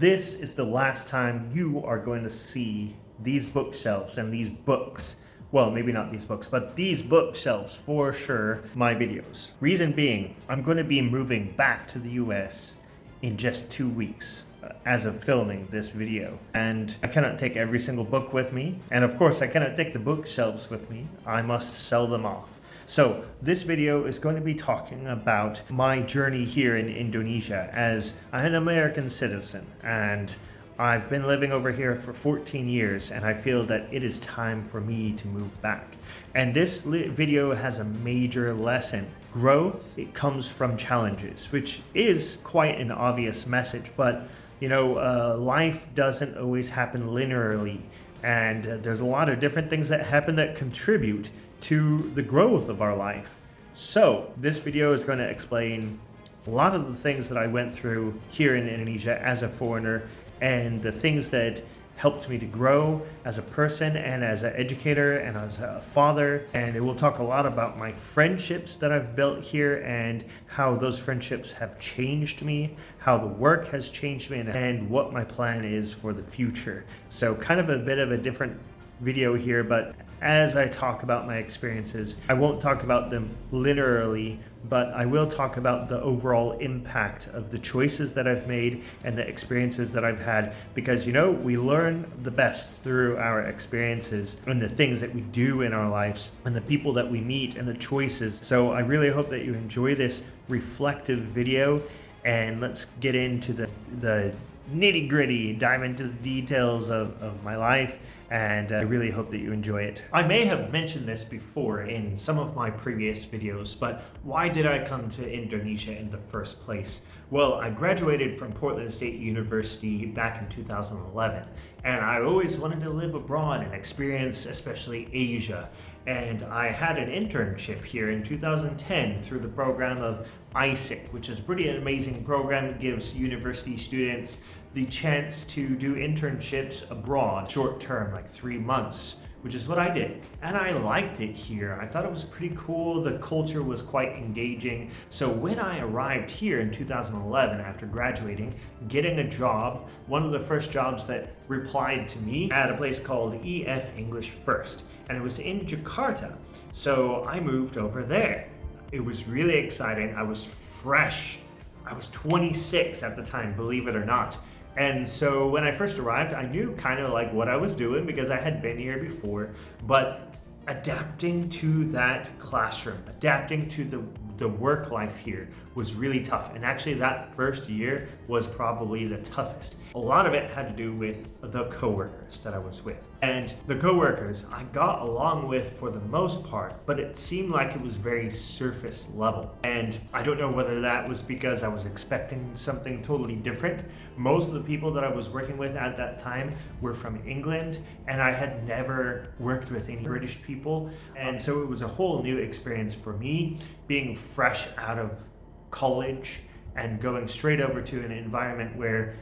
This is the last time you are going to see these bookshelves and these books. Well, maybe not these books, but these bookshelves for sure, my videos. Reason being, I'm going to be moving back to the US in just 2 weeks as of filming this video. And I cannot take every single book with me. And of course, I cannot take the bookshelves with me. I must sell them off. So this video is going to be talking about my journey here in Indonesia, as I'm an American citizen and I've been living over here for 14 years, and I feel that it is time for me to move back. And this video has a major lesson. Growth, it comes from challenges, which is quite an obvious message, but life doesn't always happen linearly, and there's a lot of different things that happen that contribute to the growth of our life. So this video is going to explain a lot of the things that I went through here in Indonesia as a foreigner, and the things that helped me to grow as a person and as an educator and as a father. And it will talk a lot about my friendships that I've built here and how those friendships have changed me, how the work has changed me, and what my plan is for the future. So kind of a bit of a different video here, but as I talk about my experiences, I won't talk about them linearly, but I will talk about the overall impact of the choices that I've made and the experiences that I've had, because we learn the best through our experiences and the things that we do in our lives and the people that we meet and the choices. So I really hope that you enjoy this reflective video, and let's get into the nitty-gritty, dive into the details of my life, and I really hope that you enjoy it. I may have mentioned this before in some of my previous videos, but why did I come to Indonesia in the first place? Well, I graduated from Portland State University back in 2011, and I always wanted to live abroad and experience especially Asia. And I had an internship here in 2010 through the program of ISIC, which is a pretty amazing program. It gives university students the chance to do internships abroad, short term, like 3 months, which is what I did. And I liked it here. I thought it was pretty cool. The culture was quite engaging. So when I arrived here in 2011, after graduating, getting a job, one of the first jobs that replied to me at a place called EF English First, and it was in Jakarta. So I moved over there. It was really exciting. I was fresh. I was 26 at the time, believe it or not. And so when I first arrived, I knew kind of like what I was doing because I had been here before, but adapting to that classroom, adapting to the work life here was really tough. And actually that first year was probably the toughest. A lot of it had to do with the coworkers that I was with. And the coworkers I got along with for the most part, but it seemed like it was very surface level. And I don't know whether that was because I was expecting something totally different. Most of the people that I was working with at that time were from England, and I had never worked with any British people. And so it was a whole new experience for me, being fresh out of college and going straight over to an environment where,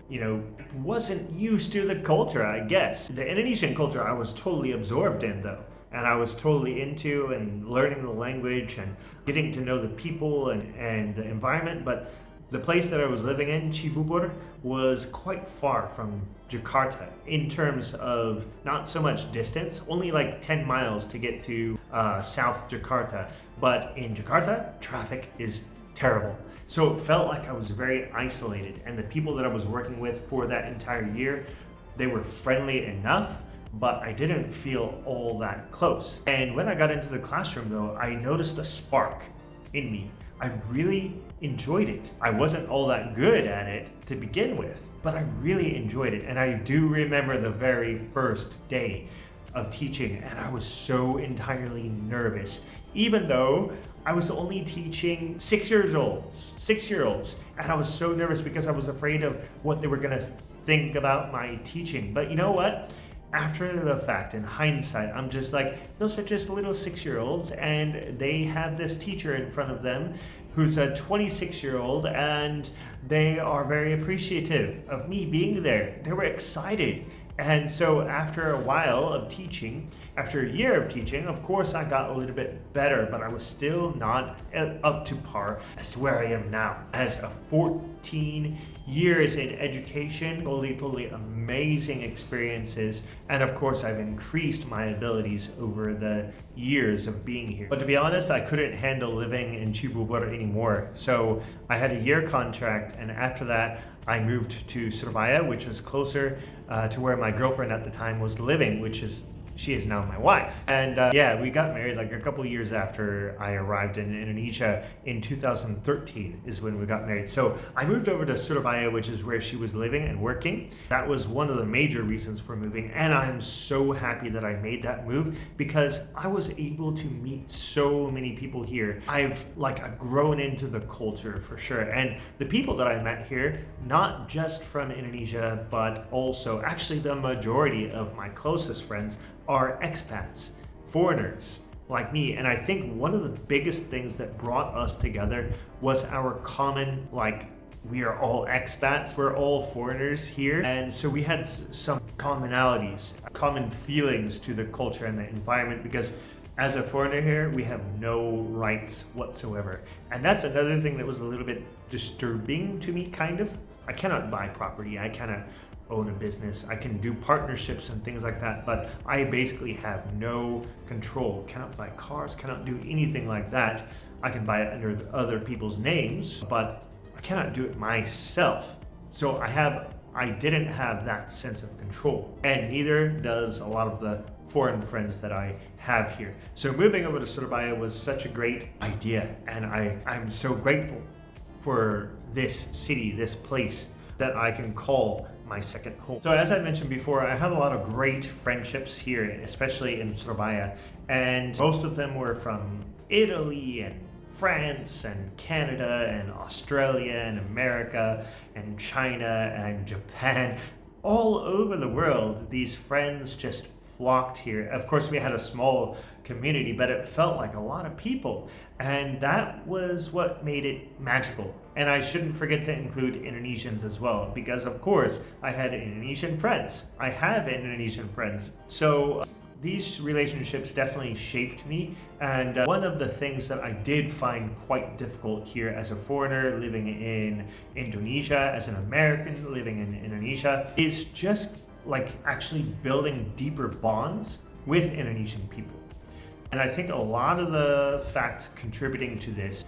wasn't used to the culture, I guess. The Indonesian culture I was totally absorbed in though. And I was totally into and learning the language and getting to know the people and the environment. But the place that I was living in, Cibubur, was quite far from Jakarta in terms of not so much distance, only like 10 miles to get to South Jakarta. But in Jakarta, traffic is terrible. So it felt like I was very isolated, and the people that I was working with for that entire year, they were friendly enough, but I didn't feel all that close. And when I got into the classroom though, I noticed a spark in me. I really enjoyed it. I wasn't all that good at it to begin with, but I really enjoyed it. And I do remember the very first day of teaching, and I was so entirely nervous, even though I was only teaching 6-year-olds, and I was so nervous because I was afraid of what they were gonna think about my teaching. But you know what? After the fact, in hindsight, I'm just like, those are just little 6-year-olds, and they have this teacher in front of them who's a 26-year-old, and they are very appreciative of me being there. They were excited. And so after a while of teaching, after a year of teaching, of course I got a little bit better, but I was still not up to par as to where I am now. As a 14 years in education, totally amazing experiences, and of course I've increased my abilities over the years of being here. But to be honest, I couldn't handle living in Cibubur anymore, so I had a year contract, and after that I moved to Surabaya, which was closer to where my girlfriend at the time was living, she is now my wife. And yeah, we got married like a couple years after I arrived in Indonesia. In 2013 is when we got married. So I moved over to Surabaya, which is where she was living and working. That was one of the major reasons for moving. And I'm so happy that I made that move because I was able to meet so many people here. I've grown into the culture for sure. And the people that I met here, not just from Indonesia, but also actually the majority of my closest friends are expats, foreigners like me. And I think one of the biggest things that brought us together was our common, we are all expats, we're all foreigners here. And so we had some commonalities, common feelings to the culture and the environment, because as a foreigner here, we have no rights whatsoever. And that's another thing that was a little bit disturbing to me, kind of. I cannot buy property, I cannot own a business, I can do partnerships and things like that, but I basically have no control. Cannot buy cars, cannot do anything like that. I can buy it under other people's names, but I cannot do it myself. So I didn't have that sense of control, and neither does a lot of the foreign friends that I have here. So moving over to Surabaya was such a great idea, and I'm so grateful for this city, this place that I can call my second home. So as I mentioned before, I had a lot of great friendships here, especially in Surabaya, and most of them were from Italy and France and Canada and Australia and America and China and Japan. All over the world, these friends just flocked here. Of course, we had a small community, but it felt like a lot of people, and that was what made it magical. And I shouldn't forget to include Indonesians as well, because of course I had Indonesian friends. I have Indonesian friends. So these relationships definitely shaped me, and one of the things that I did find quite difficult here as a foreigner living in Indonesia, as an American living in Indonesia, is just actually building deeper bonds with Indonesian people. And I think a lot of the fact contributing to this,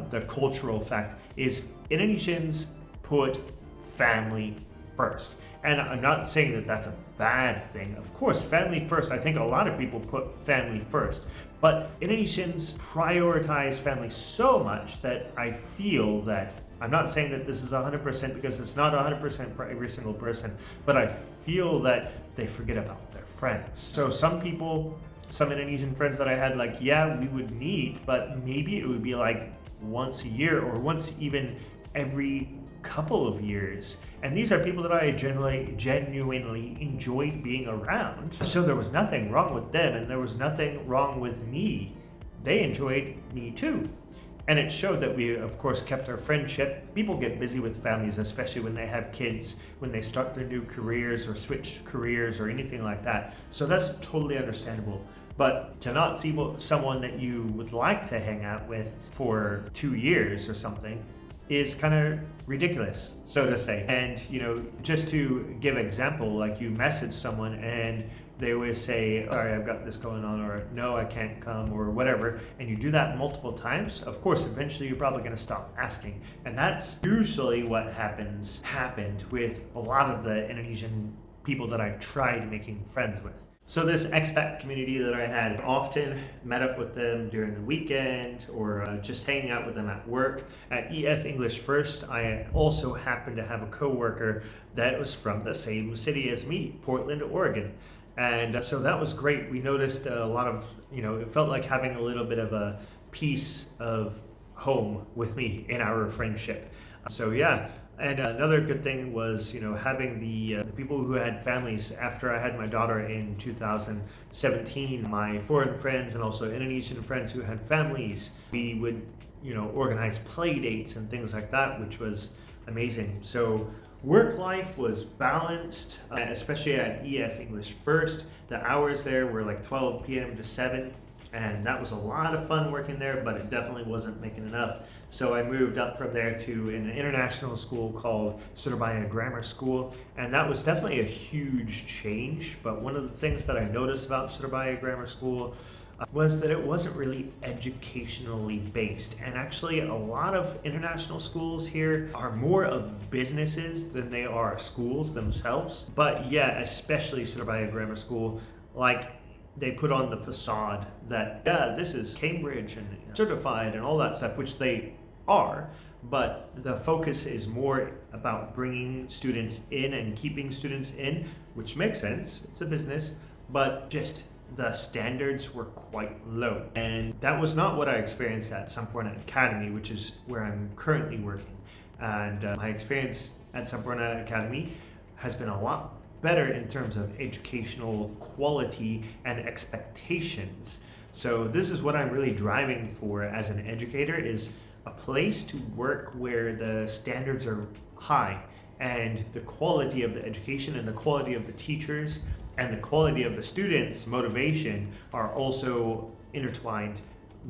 the cultural fact, is Indonesians put family first. And I'm not saying that that's a bad thing. Of course, family first. I think a lot of people put family first. But Indonesians prioritize family so much that I feel that, I'm not saying that this is 100% because it's not 100% for every single person, but I feel that they forget about their friends. So some Indonesian friends that I had, yeah, we would meet, but maybe it would be once a year or once even every couple of years. And these are people that I genuinely enjoyed being around. So there was nothing wrong with them, and there was nothing wrong with me. They enjoyed me too. And it showed that we, of course, kept our friendship. People get busy with families, especially when they have kids, when they start their new careers or switch careers or anything like that. So that's totally understandable. But to not see someone that you would like to hang out with for 2 years or something is kind of ridiculous, so to say. And, just to give an example, you message someone and they always say, sorry, I've got this going on, or no, I can't come, or whatever, and you do that multiple times, of course, eventually you're probably going to stop asking. And that's usually what happened with a lot of the Indonesian people that I tried making friends with. So this expat community that I had, often met up with them during the weekend or just hanging out with them at work. At EF English First, I also happened to have a coworker that was from the same city as me, Portland, Oregon. And so that was great. We noticed a lot of, it felt like having a little bit of a piece of home with me in our friendship. So yeah. And another good thing was, having the people who had families after I had my daughter in 2017, my foreign friends and also Indonesian friends who had families, we would, organize play dates and things like that, which was amazing. So Work life was balanced, especially at EF English First. The hours there were like 12 p.m. to 7, and that was a lot of fun working there, but it definitely wasn't making enough. So I moved up from there to an international school called Surabaya Grammar School, and that was definitely a huge change. But one of the things that I noticed about Surabaya Grammar School was that it wasn't really educationally based. And actually, a lot of international schools here are more of businesses than they are schools themselves. But yeah, especially Surabaya Grammar School, like they put on the facade that, yeah, this is Cambridge and certified and all that stuff, which they are. But the focus is more about bringing students in and keeping students in, which makes sense. It's a business, but just the standards were quite low. And that was not what I experienced at Sampurna Academy, which is where I'm currently working. And my experience at Sampurna Academy has been a lot better in terms of educational quality and expectations. So this is what I'm really driving for as an educator, is a place to work where the standards are high and the quality of the education and the quality of the teachers and the quality of the students' motivation are also intertwined,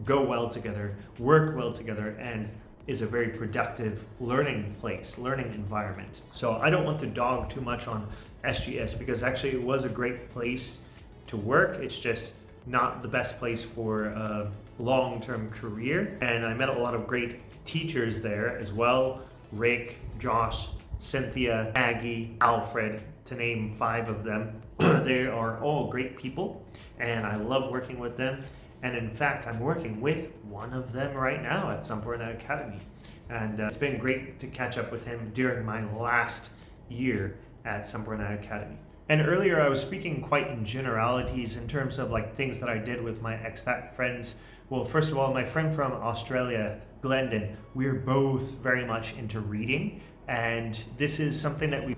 go well together, work well together, and is a very productive learning place, learning environment. So I don't want to dog too much on SGS because actually it was a great place to work. It's just not the best place for a long-term career. And I met a lot of great teachers there as well. Rick, Josh, Cynthia, Aggie, Alfred, to name 5 of them. They are all great people, and I love working with them. And in fact, I'm working with one of them right now at Sampurna Academy. And it's been great to catch up with him during my last year at Sampurna Academy. And earlier I was speaking quite in generalities in terms of like things that I did with my expat friends. Well, first of all, my friend from Australia, Glendon, we're both very much into reading. And this is something that we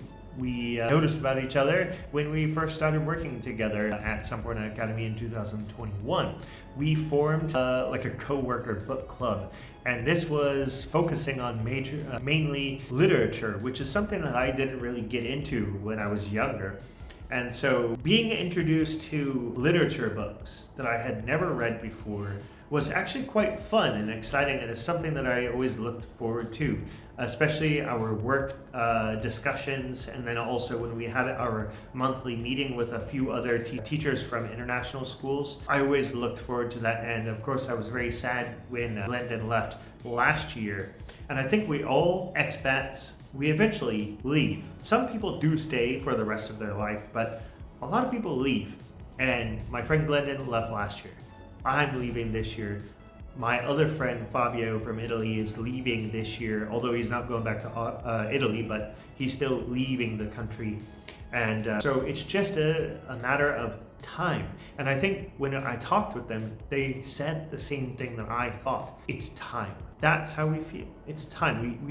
noticed about each other when we first started working together at Sampurna Academy in 2021. We formed like a co-worker book club, and this was focusing on mainly literature, which is something that I didn't really get into when I was younger. And so being introduced to literature books that I had never read before was actually quite fun and exciting, and it's something that I always looked forward to, especially our work discussions, and then also when we had our monthly meeting with a few other teachers from international schools. I always looked forward to that, and of course I was very sad when Glendon left last year. And I think we all expats, we eventually leave. Some people do stay for the rest of their life, but a lot of people leave. And my friend Glendon left last year. I'm leaving this year. My other friend Fabio from Italy is leaving this year, although he's not going back to Italy, but he's still leaving the country. And so it's just a matter of time. And I think when I talked with them, they said the same thing that I thought. It's time. That's how we feel. It's time.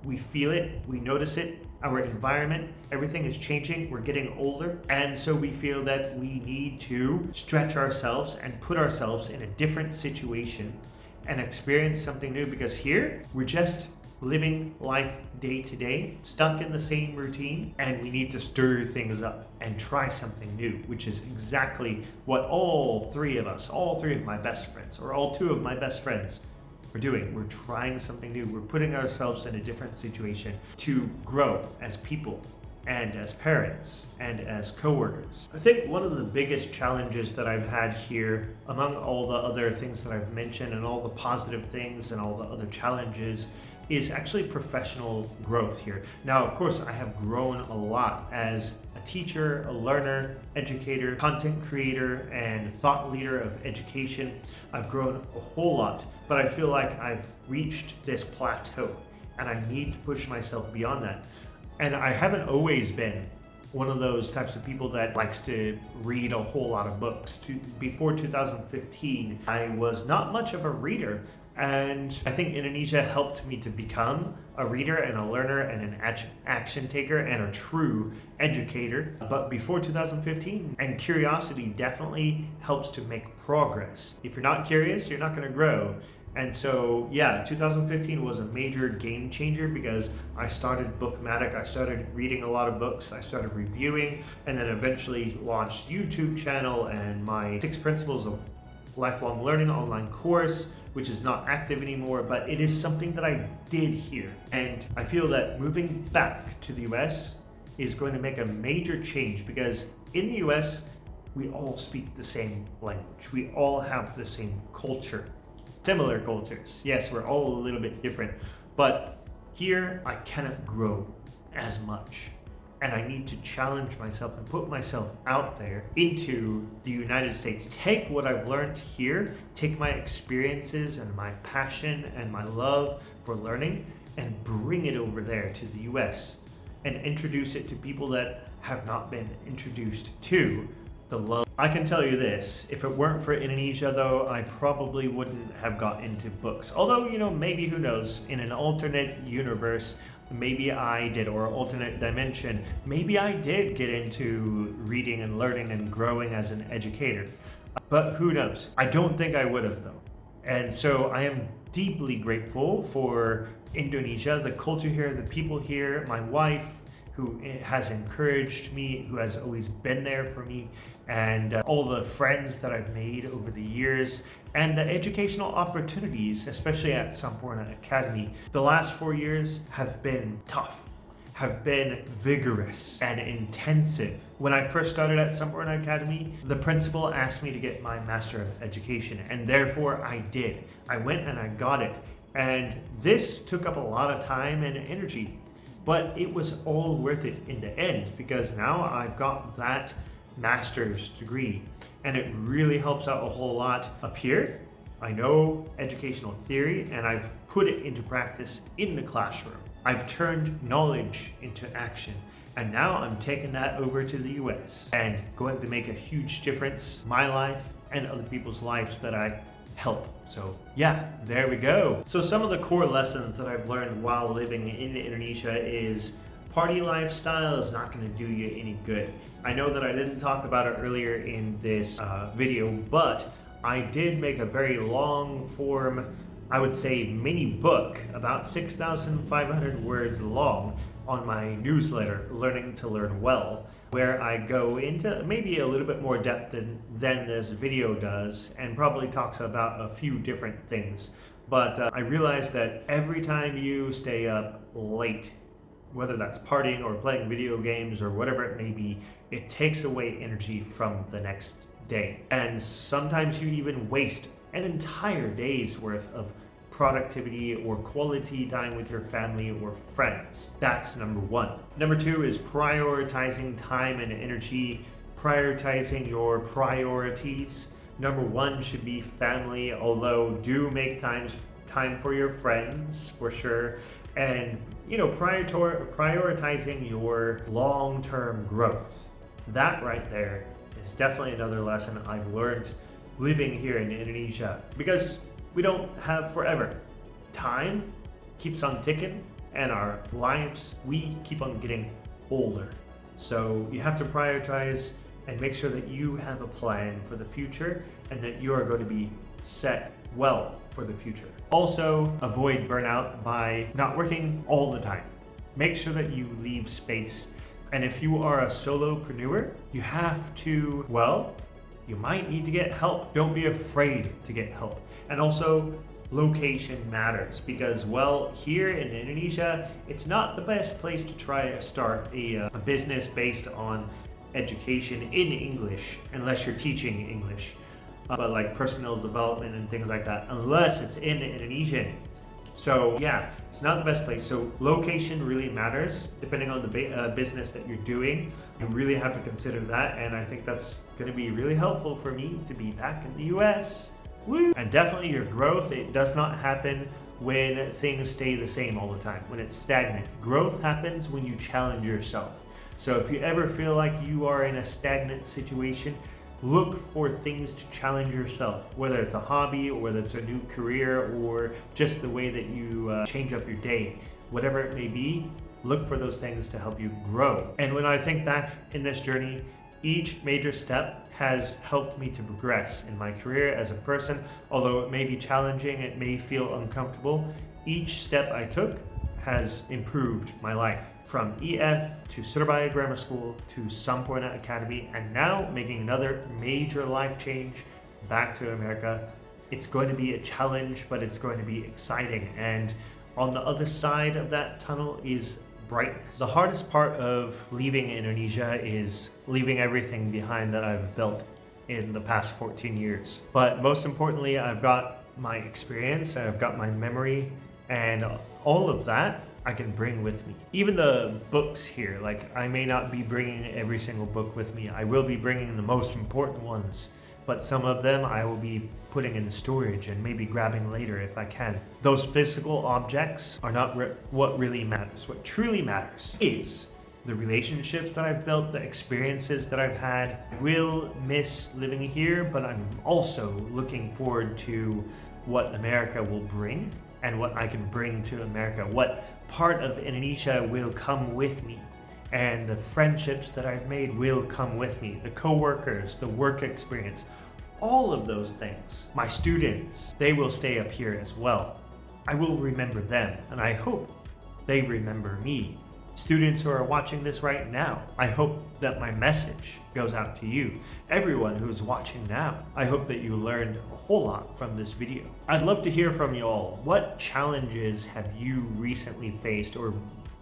We feel it. We notice it. Our environment, everything is changing. We're getting older. And so we feel that we need to stretch ourselves and put ourselves in a different situation and experience something new, because here we're just living life day to day, stuck in the same routine, and we need to stir things up and try something new, which is exactly what all three of my best friends, or all 2 of my best friends, we're doing. We're trying something new. We're putting ourselves in a different situation to grow as people and as parents and as co-workers. I think one of the biggest challenges that I've had here, among all the other things that I've mentioned and all the positive things and all the other challenges, is actually professional growth here. Now, of course, I have grown a lot as a teacher, a learner, educator, content creator, and thought leader of education. I've grown a whole lot, but I feel like I've reached this plateau and I need to push myself beyond that. And I haven't always been one of those types of people that likes to read a whole lot of books. Before 2015, I was not much of a reader. And I think Indonesia helped me to become a reader and a learner and an action taker and a true educator. But before 2015, and curiosity definitely helps to make progress. If you're not curious, you're not going to grow. And so, yeah, 2015 was a major game changer because I started BookMattic, I started reading a lot of books, I started reviewing, and then eventually launched YouTube channel and my 6 principles of lifelong learning online course, which is not active anymore, but it is something that I did here. And I feel that moving back to the US is going to make a major change because in the US, we all speak the same language. We all have the same culture. Similar cultures. Yes, we're all a little bit different, but here I cannot grow as much. And I need to challenge myself and put myself out there into the United States. Take what I've learned here, take my experiences and my passion and my love for learning and bring it over there to the US and introduce it to people that have not been introduced to the love. I can tell you this, if it weren't for Indonesia though, I probably wouldn't have got into books. Although, maybe, who knows, in an alternate universe, maybe I did, or alternate dimension, maybe I did get into reading and learning and growing as an educator. But who knows? I don't think I would have though. And so I am deeply grateful for Indonesia, the culture here, the people here, my wife, who has encouraged me, who has always been there for me, and all the friends that I've made over the years, and the educational opportunities, especially at Sampurna Academy. The last 4 years have been tough, have been vigorous and intensive. When I first started at Sampurna Academy, the principal asked me to get my Master of Education, and therefore I did. I went and I got it. And this took up a lot of time and energy. But it was all worth it in the end because now I've got that master's degree and it really helps out a whole lot up here. I know educational theory and I've put it into practice in the classroom. I've turned knowledge into action and now I'm taking that over to the US and going to make a huge difference in my life and other people's lives that I help. So yeah, there we go. So some of the core lessons that I've learned while living in Indonesia is party lifestyle is not going to do you any good. I know that I didn't talk about it earlier in this video, but I did make a very long form, I would say mini book, about 6,500 words long, on my newsletter, Learning to Learn Well, where I go into maybe a little bit more depth than this video does and probably talks about a few different things. But I realized that every time you stay up late, whether that's partying or playing video games or whatever it may be, it takes away energy from the next day. And sometimes you even waste an entire day's worth of productivity or quality time with your family or friends. That's number one. Number two is prioritizing time and energy, prioritizing your priorities. Number one should be family, although do make time for your friends for sure. And prioritizing your long-term growth. That right there is definitely another lesson I've learned living here in Indonesia, because we don't have forever. Time keeps on ticking and our lives, we keep on getting older. So you have to prioritize and make sure that you have a plan for the future and that you are going to be set well for the future. Also, avoid burnout by not working all the time. Make sure that you leave space. And if you are a solopreneur, you have to, you might need to get help. Don't be afraid to get help. And also, location matters because, here in Indonesia, it's not the best place to try to start a business based on education in English, unless you're teaching English. But like personal development and things like that, unless it's in Indonesian. So yeah, it's not the best place. So location really matters depending on the business that you're doing. You really have to consider that, and I think that's going to be really helpful for me to be back in the US. Woo! And definitely your growth, it does not happen when things stay the same all the time, when it's stagnant. Growth happens when you challenge yourself. So if you ever feel like you are in a stagnant situation, look for things to challenge yourself, whether it's a hobby or whether it's a new career or just the way that you change up your day. Whatever it may be, look for those things to help you grow. And when I think back in this journey, Each major step has helped me to progress in my career as a person. Although it may be challenging, it may feel uncomfortable, each step I took has improved my life. From EF to Surabaya Grammar School to Sampurna Academy, and now making another major life change back to America. It's going to be a challenge, but it's going to be exciting. And on the other side of that tunnel is brightness. The hardest part of leaving Indonesia is leaving everything behind that I've built in the past 14 years. But most importantly, I've got my experience, I've got my memory, and all of that I can bring with me. Even the books here, like I may not be bringing every single book with me. I will be bringing the most important ones, but some of them I will be putting in storage and maybe grabbing later if I can. Those physical objects are not what really matters. What truly matters is the relationships that I've built, the experiences that I've had. I will miss living here, but I'm also looking forward to what America will bring and what I can bring to America. What part of Indonesia will come with me, and the friendships that I've made will come with me. The co-workers, the work experience, all of those things. My students, they will stay up here as well. I will remember them, and I hope they remember me. Students who are watching this right now, I hope that my message goes out to you. Everyone who's watching now, I hope that you learned a whole lot from this video. I'd love to hear from you all. What challenges have you recently faced or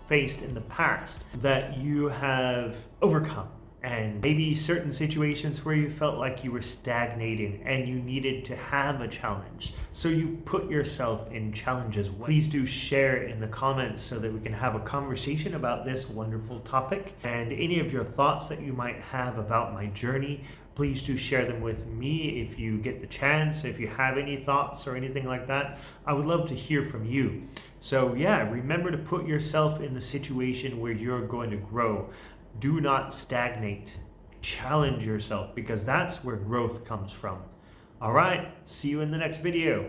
faced in the past that you have overcome? And maybe certain situations where you felt like you were stagnating and you needed to have a challenge. So you put yourself in challenges. Please do share in the comments so that we can have a conversation about this wonderful topic. And any of your thoughts that you might have about my journey, please do share them with me if you get the chance. If you have any thoughts or anything like that, I would love to hear from you. So yeah, remember to put yourself in the situation where you're going to grow. Do not stagnate. Challenge yourself, because that's where growth comes from. All right, see you in the next video.